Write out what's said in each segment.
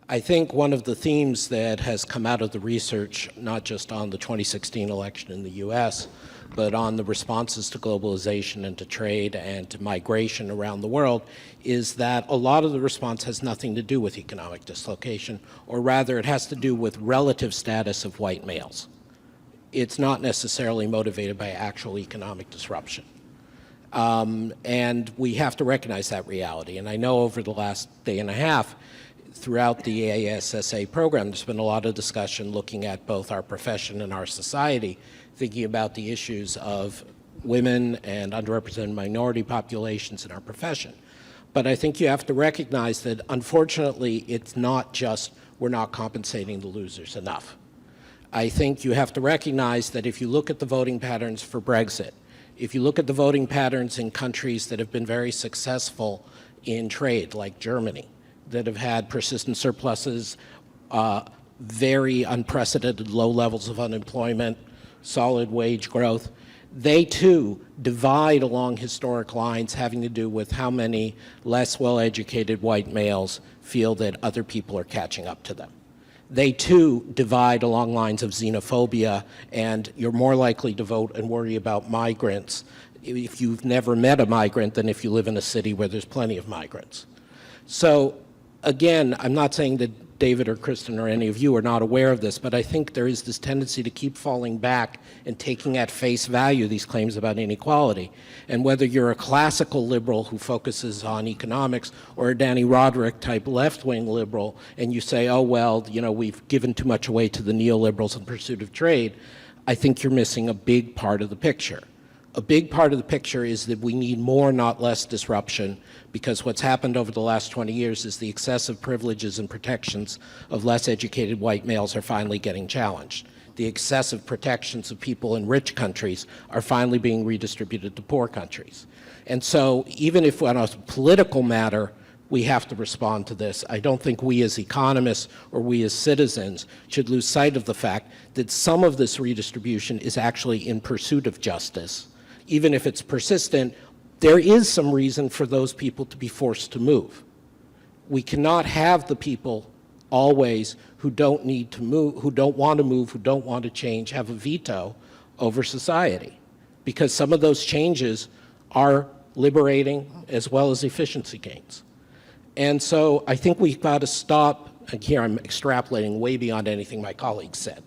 I think one of the themes that has come out of the research, not just on the 2016 election in the US, but on the responses to globalization and to trade and to migration around the world, is that a lot of the response has nothing to do with economic dislocation, or rather it has to do with relative status of white males. It's not necessarily motivated by actual economic disruption. And we have to recognize that reality. And I know over the last day and a half, throughout the ASSA program, there's been a lot of discussion looking at both our profession and our society, thinking about the issues of women and underrepresented minority populations in our profession. But I think you have to recognize that, unfortunately, it's not just we're not compensating the losers enough. I think you have to recognize that if you look at the voting patterns for Brexit, if you look at the voting patterns in countries that have been very successful in trade, like Germany, that have had persistent surpluses, very unprecedented low levels of unemployment, solid wage growth, they too divide along historic lines having to do with how many less well-educated white males feel that other people are catching up to them. They too divide along lines of xenophobia, and you're more likely to vote and worry about migrants if you've never met a migrant than if you live in a city where there's plenty of migrants. So again, I'm not saying that David or Kristen or any of you are not aware of this, but I think there is this tendency to keep falling back and taking at face value these claims about inequality. And whether you're a classical liberal who focuses on economics or a Danny Roderick type left-wing liberal, and you say, oh, well, you know, we've given too much away to the neoliberals in pursuit of trade, I think you're missing a big part of the picture. A big part of the picture is that we need more, not less disruption, because what's happened over the last 20 years is the excessive privileges and protections of less educated white males are finally getting challenged. The excessive protections of people in rich countries are finally being redistributed to poor countries. And so even if on a political matter we have to respond to this, I don't think we as economists or we as citizens should lose sight of the fact that some of this redistribution is actually in pursuit of justice. Even if it's persistent, there is some reason for those people to be forced to move. We cannot have the people always who don't need to move, who don't want to move, who don't want to change, have a veto over society, because some of those changes are liberating as well as efficiency gains. And so I think we've got to stop, and here I'm extrapolating way beyond anything my colleagues said,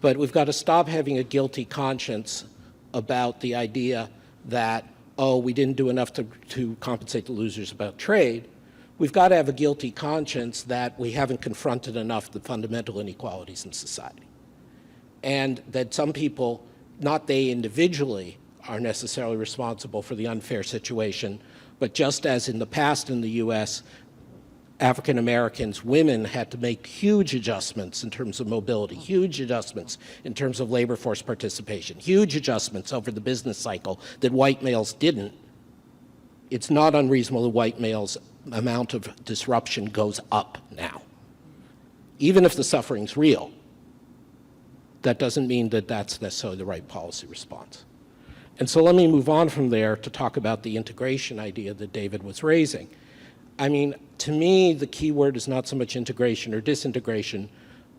but we've got to stop having a guilty conscience about the idea that, oh, we didn't do enough to compensate the losers about trade. We've got to have a guilty conscience that we haven't confronted enough the fundamental inequalities in society. And that some people, not they individually, are necessarily responsible for the unfair situation, but just as in the past in the US, African Americans, women had to make huge adjustments in terms of mobility, huge adjustments in terms of labor force participation, huge adjustments over the business cycle that white males didn't. It's not unreasonable that white males' amount of disruption goes up now. Even if the suffering's real, that doesn't mean that that's necessarily the right policy response. And so let me move on from there to talk about the integration idea that David was raising. I mean, to me, the key word is not so much integration or disintegration.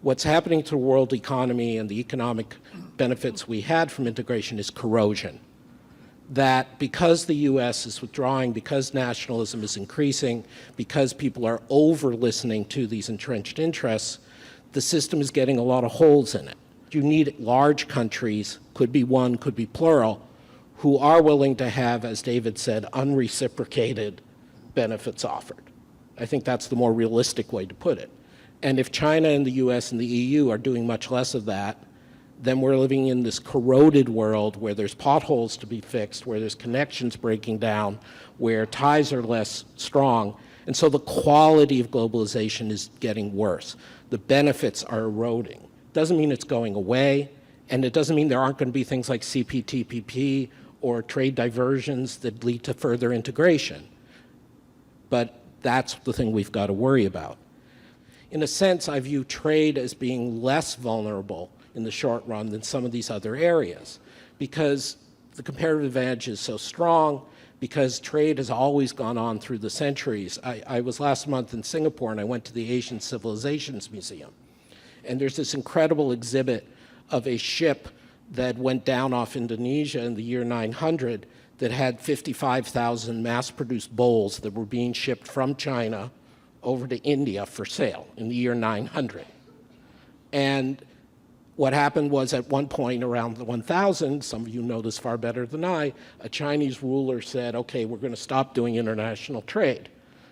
What's happening to the world economy and the economic benefits we had from integration is corrosion. That because the US is withdrawing, because nationalism is increasing, because people are over-listening to these entrenched interests, the system is getting a lot of holes in it. You need large countries, could be one, could be plural, who are willing to have, as David said, unreciprocated benefits offered. I think that's the more realistic way to put it. And if China and the US and the EU are doing much less of that, then we're living in this corroded world where there's potholes to be fixed, where there's connections breaking down, where ties are less strong. And so the quality of globalization is getting worse. The benefits are eroding. Doesn't mean it's going away, and it doesn't mean there aren't going to be things like CPTPP or trade diversions that lead to further integration. But that's the thing we've got to worry about. In a sense, I view trade as being less vulnerable in the short run than some of these other areas, because the comparative advantage is so strong, because trade has always gone on through the centuries. I was last month in Singapore, and I went to the Asian Civilizations Museum. And there's this incredible exhibit of a ship that went down off Indonesia in the year 900 that had 55,000 mass-produced bowls that were being shipped from China over to India for sale in the year 900. And what happened was, at one point around the 1000, some of you know this far better than I, a Chinese ruler said, okay, we're going to stop doing international trade.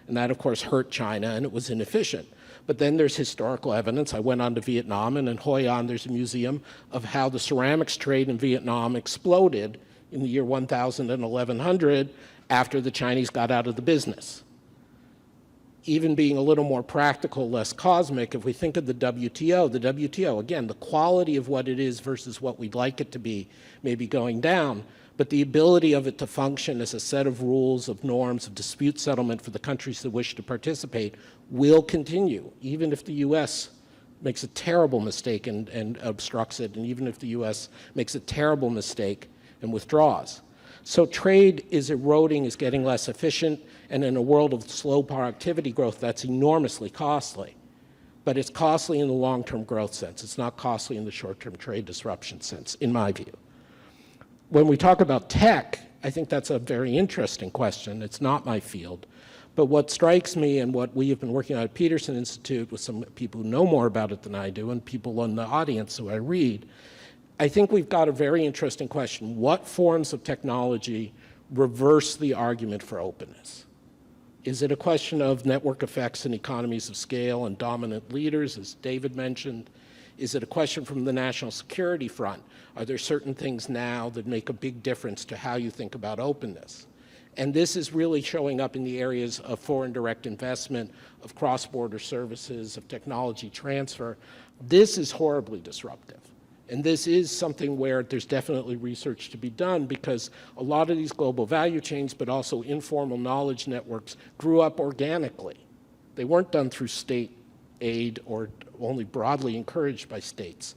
And that, of course, hurt China, and it was inefficient. But then there's historical evidence. I went on to Vietnam, and in Hoi An there's a museum of how the ceramics trade in Vietnam exploded in the year 1000 and 1100 after the Chinese got out of the business. Even being a little more practical, less cosmic, if we think of the WTO, again, the quality of what it is versus what we'd like it to be may be going down, but the ability of it to function as a set of rules, of norms, of dispute settlement for the countries that wish to participate will continue, even if the U.S. makes a terrible mistake and obstructs it, and even if the U.S. makes a terrible mistake and withdraws. So trade is eroding, is getting less efficient, and in a world of slow productivity growth, that's enormously costly. But it's costly in the long-term growth sense. It's not costly in the short-term trade disruption sense, in my view. When we talk about tech, I think that's a very interesting question. It's not my field. But what strikes me, and what we have been working on at Peterson Institute with some people who know more about it than I do, and people in the audience who I read, I think we've got a very interesting question. What forms of technology reverse the argument for openness? Is it a question of network effects and economies of scale and dominant leaders, as David mentioned? Is it a question from the national security front? Are there certain things now that make a big difference to how you think about openness? And this is really showing up in the areas of foreign direct investment, of cross-border services, of technology transfer. This is horribly disruptive. And this is something where there's definitely research to be done, because a lot of these global value chains, but also informal knowledge networks, grew up organically. They weren't done through state aid or only broadly encouraged by states.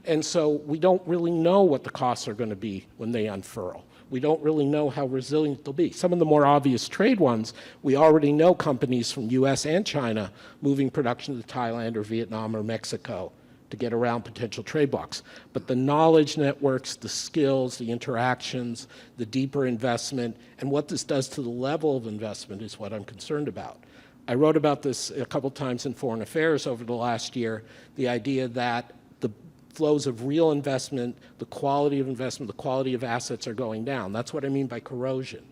And so we don't really know what the costs are going to be when they unfurl. We don't really know how resilient they'll be. Some of the more obvious trade ones, we already know companies from US and China moving production to Thailand or Vietnam or Mexico to get around potential trade blocks. But the knowledge networks, the skills, the interactions, the deeper investment, and what this does to the level of investment is what I'm concerned about. I wrote about this a couple times in Foreign Affairs over the last year, the idea that the flows of real investment, the quality of investment, the quality of assets are going down. That's what I mean by corrosion.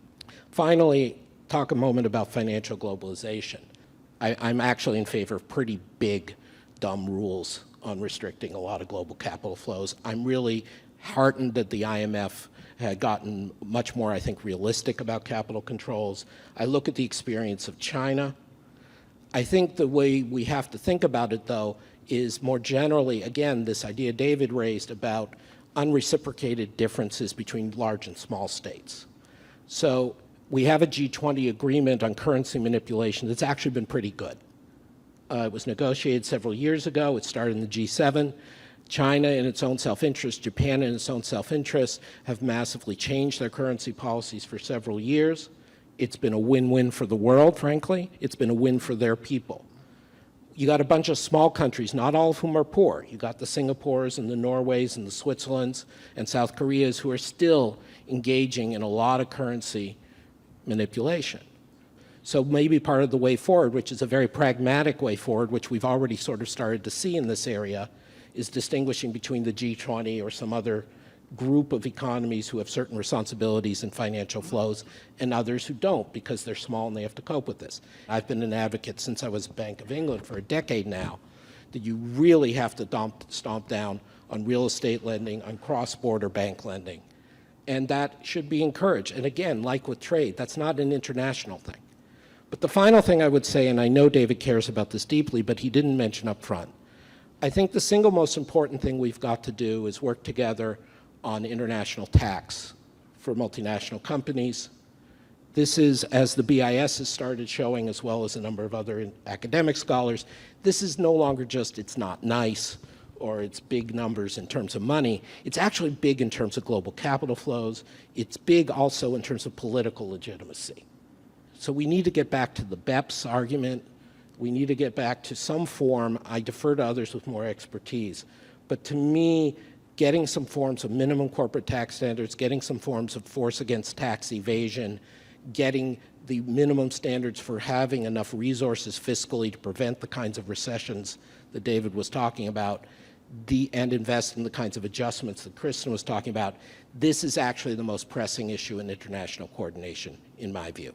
Finally, talk a moment about financial globalization. I'm actually in favor of pretty big, dumb rules on restricting a lot of global capital flows. I'm really heartened that the IMF had gotten much more, I think, realistic about capital controls. I look at the experience of China. I think the way we have to think about it, though, is more generally, again, this idea David raised about unreciprocated differences between large and small states. So we have a G20 agreement on currency manipulation that's actually been pretty good. It was negotiated several years ago. It started in the G7. China, in its own self-interest, Japan, in its own self-interest, have massively changed their currency policies for several years. It's been a win-win for the world, frankly. It's been a win for their people. You got a bunch of small countries, not all of whom are poor. You got the Singapores and the Norways and the Switzerlands and South Koreas who are still engaging in a lot of currency manipulation. So maybe part of the way forward, which is a very pragmatic way forward, which we've already sort of started to see in this area, is distinguishing between the G20 or some other group of economies who have certain responsibilities in financial flows and others who don't because they're small and they have to cope with this. I've been an advocate since I was at Bank of England for a decade now that you really have to stomp down on real estate lending, on cross-border bank lending, and that should be encouraged. And again, like with trade, that's not an international thing. But the final thing I would say, and I know David cares about this deeply, but he didn't mention up front, I think the single most important thing we've got to do is work together on international tax for multinational companies. This is, as the BIS has started showing, as well as a number of other academic scholars, this is no longer just, it's not nice, or it's big numbers in terms of money. It's actually big in terms of global capital flows. It's big also in terms of political legitimacy. So we need to get back to the BEPS argument. We need to get back to some form. I defer to others with more expertise. But to me, getting some forms of minimum corporate tax standards, getting some forms of force against tax evasion, getting the minimum standards for having enough resources fiscally to prevent the kinds of recessions that David was talking about, and invest in the kinds of adjustments that Kristen was talking about, this is actually the most pressing issue in international coordination, in my view.